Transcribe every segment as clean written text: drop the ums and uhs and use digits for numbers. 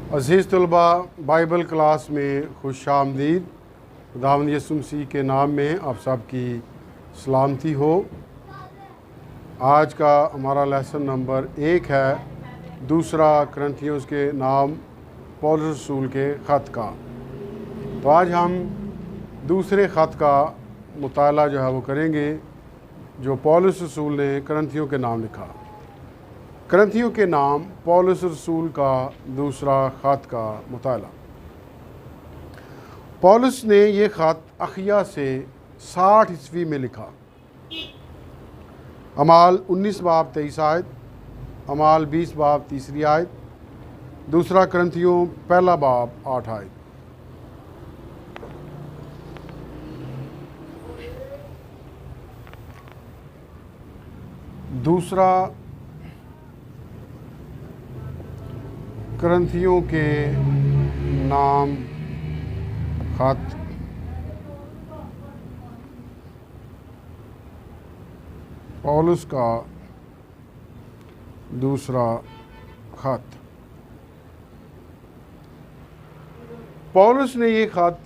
अज़ीज़ तलबा, Bible class में खुश आमदीद। खुदावंद यीशु मसीह के नाम में आप सब की सलामती हो। आज का हमारा लेसन नंबर 1 है दूसरा करंथियों के नाम पौलुस रसूल के ख़त का। तो आज हम दूसरे ख़त का मुताला जो है वो करेंगे जो पौलुस रसूल ने करंथियों के नाम लिखा। करंथियों के नाम पौलुस रसूल का दूसरा ख़त का मुताला। पौलुस ने ये ख़त अखिया से 60 ईस्वी में लिखा। अमाल 19 बाब 23 आयत, अमाल 20 बाब 3 आयत, दूसरा करंथियों 1 बाब 8 आयत। दूसरा करंथियों के नाम ख़त पौलुस का दूसरा ख़त। पौलुस ने ये ख़त,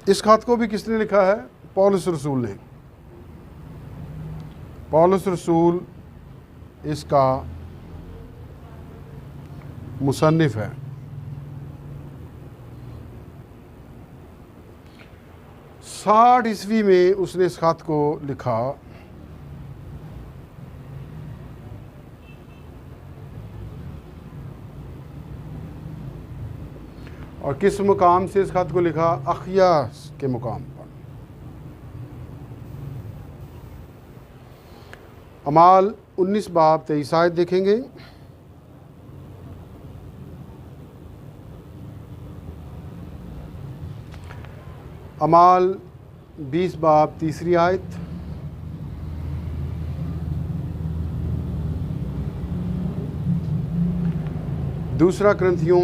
इस ख़त को भी किसने लिखा है? पौलुस रसूल ने। पौलुस रसूल इसका मुसन्निफ है। साठ ईस्वी में उसने इस ख़त को लिखा। और किस मुकाम से इस ख़त को लिखा? अखिया के मुकाम पर। अमाल 19 बाब 23 आयत देखेंगे। अमाल 20 बाब 3 आयत, दूसरा करंथियों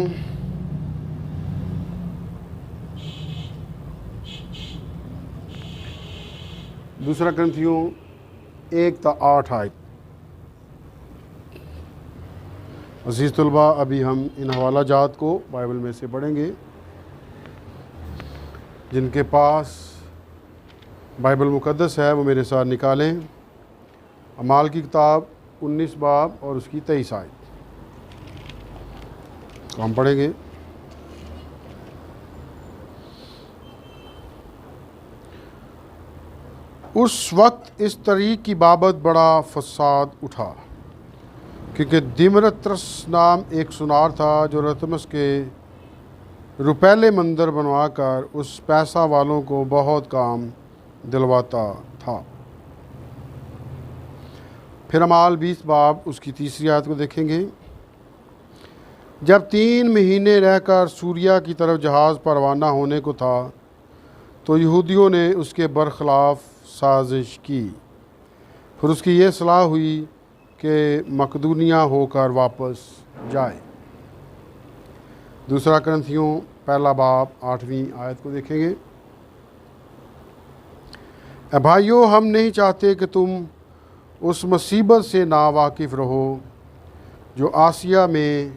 1-8 आयत। अज़ीज़ तलबा, अभी हम इन हवाला जात को बाइबल में से पढ़ेंगे। जिनके पास बाइबल मुक़द्दस है वो मेरे साथ निकालें। अमाल की किताब 19 बाब और उसकी 23 आयत तो हम पढ़ेंगे। उस वक्त इस तरीक़ की बाबत बड़ा फसाद उठा, क्योंकि दिमरत्रस नाम एक सुनार था जो रतमस के रुपैले मंदिर बनवाकर उस पैसा वालों को बहुत काम दिलवाता था। फिर अमाल 20 बाब उसकी 3 आयत को देखेंगे। जब 3 महीने रहकर सूरिया की तरफ जहाज़ पर रवाना होने को था तो यहूदियों ने उसके बरखिलाफ़ साजिश की। फिर उसकी ये सलाह हुई कि मकदूनिया होकर वापस जाए। दूसरा करंथियों 1 बाब 8वीं आयत को देखेंगे। भाइयों, हम नहीं चाहते कि तुम उस मुसीबत से नावाकिफ़ रहो जो आसिया में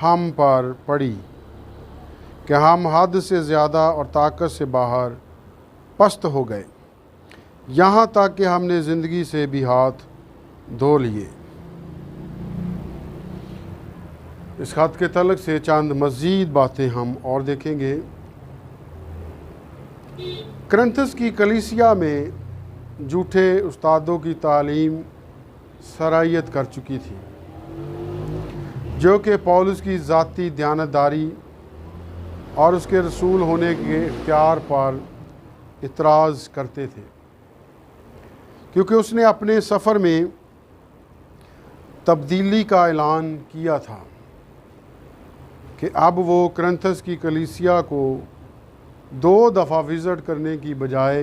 हम पर पड़ी, कि हम हद से ज़्यादा और ताकत से बाहर पस्त हो गए, यहाँ तक कि हमने ज़िंदगी से भी हाथ धो लिए। इस ख़त के तलक से चंद मज़ीद बातें हम और देखेंगे। करंथस की कलीसिया में झूठे उस्तादों की तालीम सरायत कर चुकी थी, जो कि पौलुस की ज़ाती दयानतदारी और उसके रसूल होने के इख्तियार पर इतराज़ करते थे, क्योंकि उसने अपने सफ़र में तब्दीली का ऐलान किया था कि अब वो करंथस की कलीसिया को 2 दफ़ा विज़िट करने की बजाय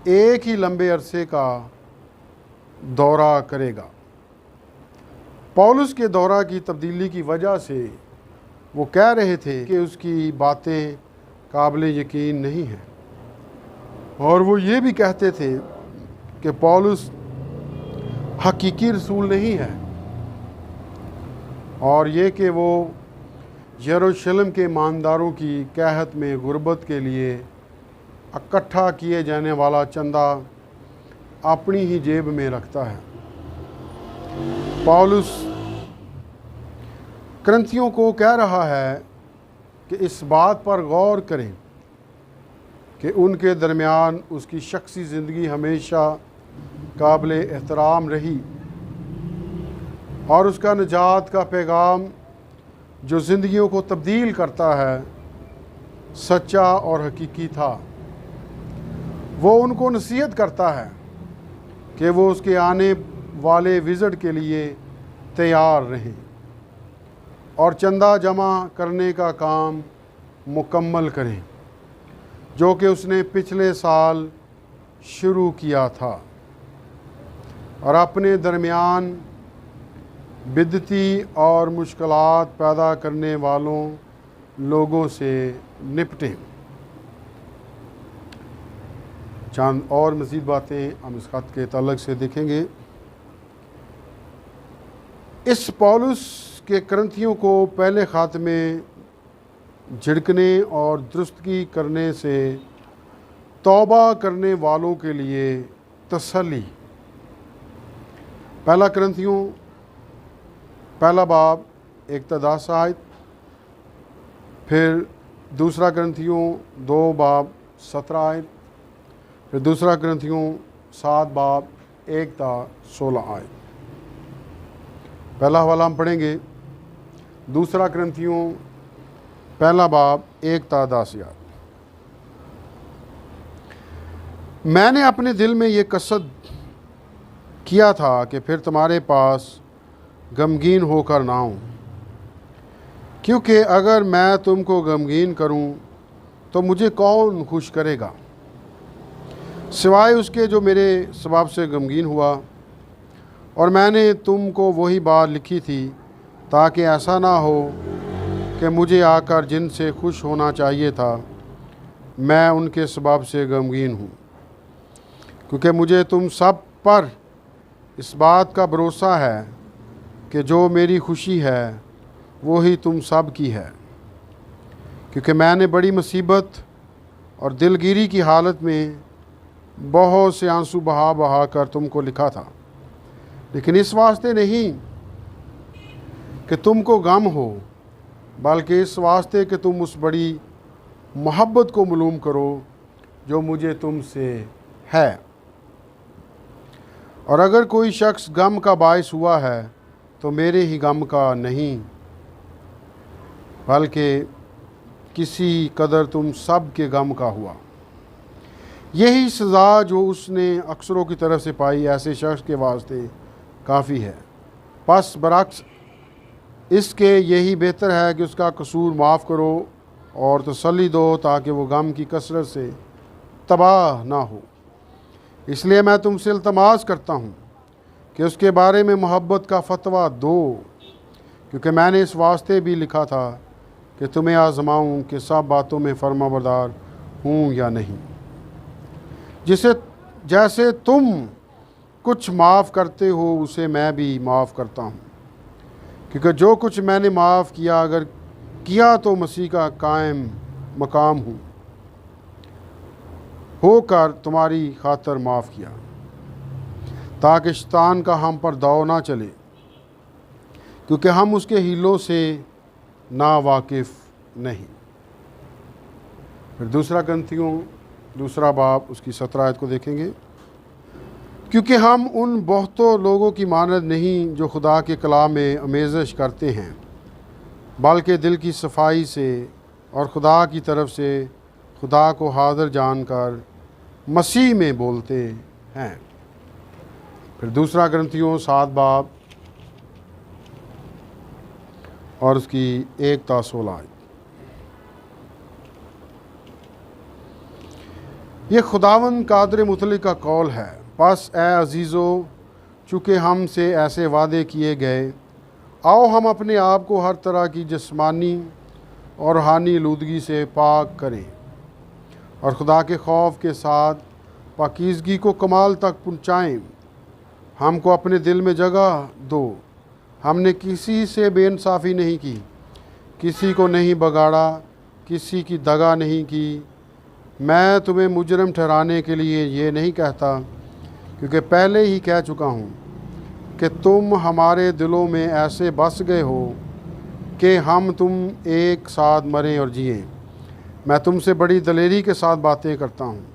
एक ही लंबे अरसे का दौरा करेगा। पौलुस के दौरा की तब्दीली की वजह से वो कह रहे थे कि उसकी बातें काबिल यकीन नहीं हैं, और वो ये भी कहते थे कि पौलुस हकीकी रसूल नहीं है। और ये कि वो यरूशलेम के ईमानदारों की कहत में गुर्बत के लिए इकट्ठा किए जाने वाला चंदा अपनी ही जेब में रखता है। पौलुस करंथियों को कह रहा है कि इस बात पर गौर करें कि उनके दरमियान उसकी शख्सी ज़िंदगी हमेशा काबिल एहतराम रही और उसका निजात का पैगाम जो ज़िंदगियों को तब्दील करता है सच्चा और हकीकी था। वो उनको नसीहत करता है कि वो उसके आने वाले विज़िट के लिए तैयार रहें और चंदा जमा करने का काम मुकम्मल करें जो कि उसने पिछले साल शुरू किया था और अपने दरमियान बिदती और मुश्किलात पैदा करने वालों लोगों से निपटें। चंद और मज़ीद बातें हम इस खत के ताल्लुक़ से देखेंगे। इस पौलुस के करंथियों को पहले ख़त में झिड़कने और दुरुस्तगी करने से तौबा करने वालों के लिए तसल्ली। पहला करंथियों पहला बाब 1 आयत, फिर दूसरा करंथियों 2 बाब 17 आयत, फिर दूसरा करंथियों 7 बाब 1 ता 16 आयत। पहला हवाला हम पढ़ेंगे दूसरा करंथियों पहला बाब 1 ता 10 आयत। मैंने अपने दिल में ये कसद किया था कि फिर तुम्हारे पास गमगीन होकर ना आऊँ, क्योंकि अगर मैं तुमको गमगीन करूं तो मुझे कौन खुश करेगा सिवाय उसके जो मेरे सबब से गमगीन हुआ। और मैंने तुमको वही बात लिखी थी ताकि ऐसा ना हो कि मुझे आकर जिनसे खुश होना चाहिए था मैं उनके सबब से गमगीन हूँ, क्योंकि मुझे तुम सब पर इस बात का भरोसा है कि जो मेरी खुशी है वो ही तुम सब की है। क्योंकि मैंने बड़ी मुसीबत और दिलगिरी की हालत में बहुत से आंसू बहा बहा कर तुमको लिखा था, लेकिन इस वास्ते नहीं कि तुमको गम हो, बल्कि इस वास्ते कि तुम उस बड़ी मोहब्बत को मालूम करो जो मुझे तुमसे है। और अगर कोई शख्स गम का बायस हुआ है तो मेरे ही गम का नहीं, बल्कि किसी कदर तुम सब के गम का हुआ। यही सज़ा जो उसने अक्सरों की तरफ से पाई ऐसे शख्स के वास्ते काफ़ी है। बस बरक्स इसके यही बेहतर है कि उसका कसूर माफ़ करो और तसल्ली दो ताकि वो गम की कसरत से तबाह ना हो। इसलिए मैं तुमसे इल्तमास करता हूँ कि उसके बारे में मोहब्बत का फतवा दो, क्योंकि मैंने इस वास्ते भी लिखा था कि तुम्हें आजमाऊँ कि सब बातों में फर्माबरदार हूँ या नहीं। जैसे तुम कुछ माफ़ करते हो उसे मैं भी माफ़ करता हूँ, क्योंकि जो कुछ मैंने माफ़ किया अगर किया तो मसीह का कायम मकाम हूँ होकर तुम्हारी खातर माफ़ किया, ताकि शैतान का हम पर दाव ना चले, क्योंकि हम उसके हीलों से ना वाकिफ़ नहीं। फिर दूसरा करंथियों दूसरा बाब उसकी 17 आयत को देखेंगे। क्योंकि हम उन बहुतों लोगों की मानद नहीं जो खुदा के कलाम में आमेज़श करते हैं, बल्कि दिल की सफाई से और खुदा की तरफ से खुदा को हाज़िर जानकर मसीह में बोलते हैं। फिर दूसरा करंथियों 7 बाब और उसकी 1 ता 16 आयत। ये खुदावंद कादर मुतलिक का कौल है। बस ए अजीज़ो, चूँकि हमसे ऐसे वादे किए गए, आओ हम अपने आप को हर तरह की जिस्मानी और रूहानी आलूदगी से पाक करें और खुदा के खौफ के साथ पाकीज़गी को कमाल तक पहुँचाएँ। हमको अपने दिल में जगह दो हमने किसी से बेइंसाफ़ी नहीं की, किसी को नहीं बगाड़ा, किसी की दगा नहीं की। मैं तुम्हें मुजरम ठहराने के लिए ये नहीं कहता, क्योंकि पहले ही कह चुका हूँ कि तुम हमारे दिलों में ऐसे बस गए हो कि हम तुम एक साथ मरें और जिएं। मैं तुमसे बड़ी दलेरी के साथ बातें करता हूँ।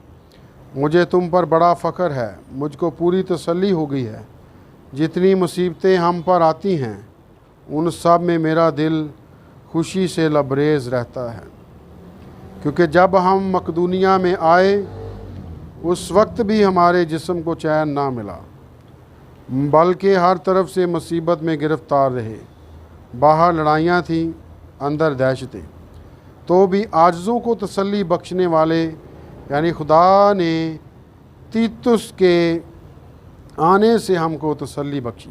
मुझे तुम पर बड़ा फ़ख्र है, मुझको पूरी तसल्ली हो गई है। जितनी मुसीबतें हम पर आती हैं उन सब में मेरा दिल खुशी से लबरेज़ रहता है, क्योंकि जब हम मकदूनिया में आए उस वक्त भी हमारे जिस्म को चैन ना मिला, बल्कि हर तरफ से मुसीबत में गिरफ़्तार रहे। बाहर लड़ाइयाँ थीं, अंदर दहशतें। तो भी आजिज़ों को तसल्ली बख्शने वाले यानी खुदा ने तीतुस के आने से हमको तसल्ली बख्शी,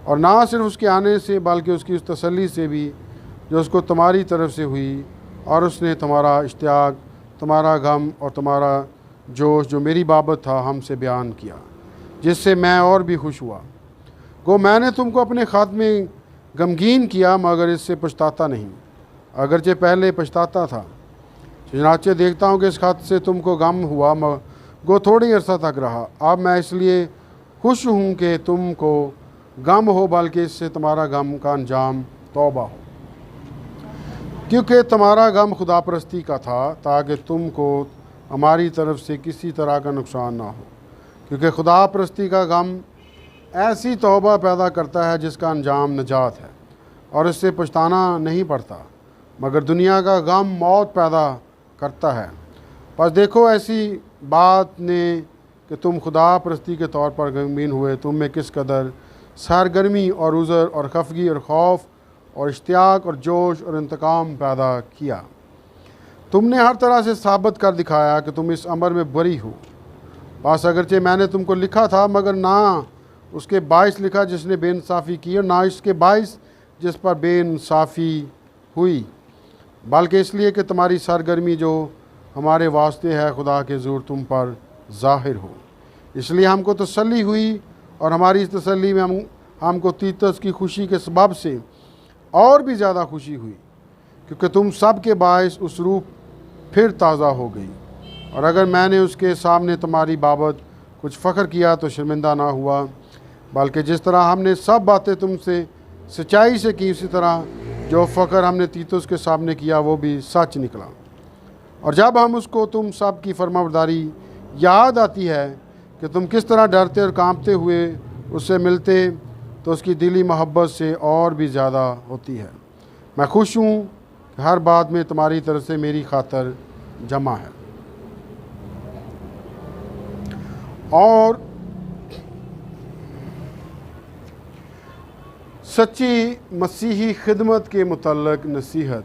और ना सिर्फ उसके आने से बल्कि उसकी उस तसल्ली से भी जो उसको तुम्हारी तरफ से हुई, और उसने तुम्हारा इश्तियाक, तुम्हारा गम और तुम्हारा जोश जो मेरी बाबत था हमसे बयान किया, जिससे मैं और भी खुश हुआ। गो मैंने तुमको अपने ख़त में गमगीन किया, मगर इससे पछताता नहीं, अगरचे पहले पछताता था। चनाचे देखता हूँ कि इस ख़त से तुमको गम हुआ, गो थोड़ी अर्सा तक रहा। अब मैं इसलिए खुश हूँ कि तुमको गम हो, बल्कि इससे तुम्हारा गम का अंजाम तौबा हो, क्योंकि तुम्हारा गम खुदा परस्ती का था, ताकि तुमको हमारी तरफ से किसी तरह का नुकसान ना हो। क्योंकि खुदा परस्ती का गम ऐसी तौबा पैदा करता है जिसका अंजाम नजात है, और इससे पछताना नहीं पड़ता, मगर दुनिया का गम मौत पैदा करता है। बस देखो ऐसी बात ने कि तुम खुदा परस्ती के तौर पर गमगीन हुए, तुम में किस कदर सरगर्मी और उज़र और खफगी और खौफ और इश्तियाक और जोश और इंतकाम पैदा किया। तुमने हर तरह से साबित कर दिखाया कि तुम इस अमर में बरी हो। बस अगरचे मैंने तुमको लिखा था, मगर ना उसके बाइस लिखा जिसने बेइंसाफ़ी की, और ना इसके बाइस जिस पर बेइंसाफ़ी हुई, बल्कि इसलिए कि तुम्हारी सरगर्मी जो हमारे वास्ते है खुदा के ज़ोर तुम पर ज़ाहिर हो। इसलिए हमको तसल्ली हुई, और हमारी इस तसल्ली में हमको तीतस की खुशी के सबब से और भी ज़्यादा खुशी हुई, क्योंकि तुम सब के बाइस उस रूह फिर ताज़ा हो गई। और अगर मैंने उसके सामने तुम्हारी बाबत कुछ फ़ख्र किया तो शर्मिंदा ना हुआ, बल्कि जिस तरह हमने सब बातें तुमसे सच्चाई से की, उसी तरह जो फ़ख्र हमने तीतुस के सामने किया वो भी सच निकला। और जब हम उसको तुम सब की फरमाबरदारी याद आती है कि तुम किस तरह डरते और कांपते हुए उससे मिलते, तो उसकी दिली मोहब्बत से और भी ज़्यादा होती है। मैं खुश हूँ कि हर बात में तुम्हारी तरफ से मेरी खातर जमा है, और सच्ची मसीही खिदमत के मुतल्लक नसीहत।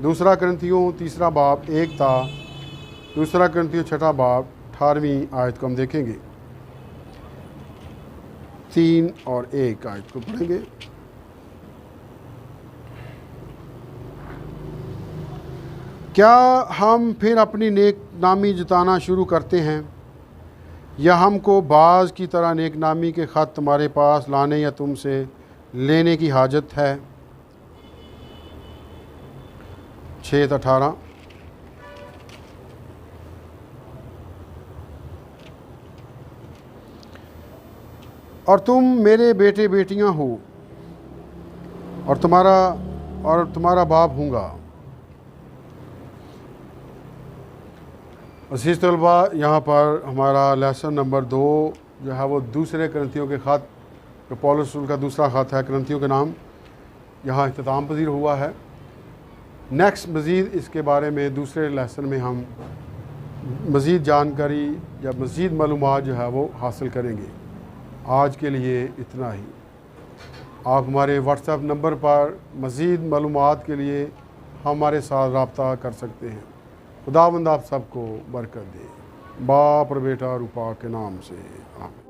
2 कुरिन्थियों 3 बाब 1 था, 2 कुरिन्थियों 6 बाब 18वीं आयत को हम देखेंगे। 3 और 1 आयत को पढ़ेंगे। क्या हम फिर अपनी नेक नामी जताना शुरू करते हैं, या हमको बाज की तरह नेक नामी के ख़त तुम्हारे पास लाने या तुमसे लेने की हाजत है। 6:18 और तुम मेरे बेटे बेटियां हो, और तुम्हारा बाप हूँगा। अज़ीज़ तलबा, यहाँ पर हमारा लेसन नंबर 2 जो है वो 2 कुरिन्थियों के ख़त, जो पौलुस रसूल का दूसरा ख़त है कुरिन्थियों के नाम, यहाँ इख्तिताम पज़ीर हुआ है। नेक्स्ट मज़ीद इसके बारे में दूसरे लेसन में हम मज़ीद जानकारी या मज़ीद मालूमात जो है वो हासिल करेंगे। आज के लिए इतना ही। आप हमारे व्हाट्सएप नंबर पर मज़ीद मालूमात के लिए हमारे साथ रब्ता कर सकते हैं। खुदावंद आप सबको बरकत दे। बाप और बेटा और पाक के नाम से आमीन।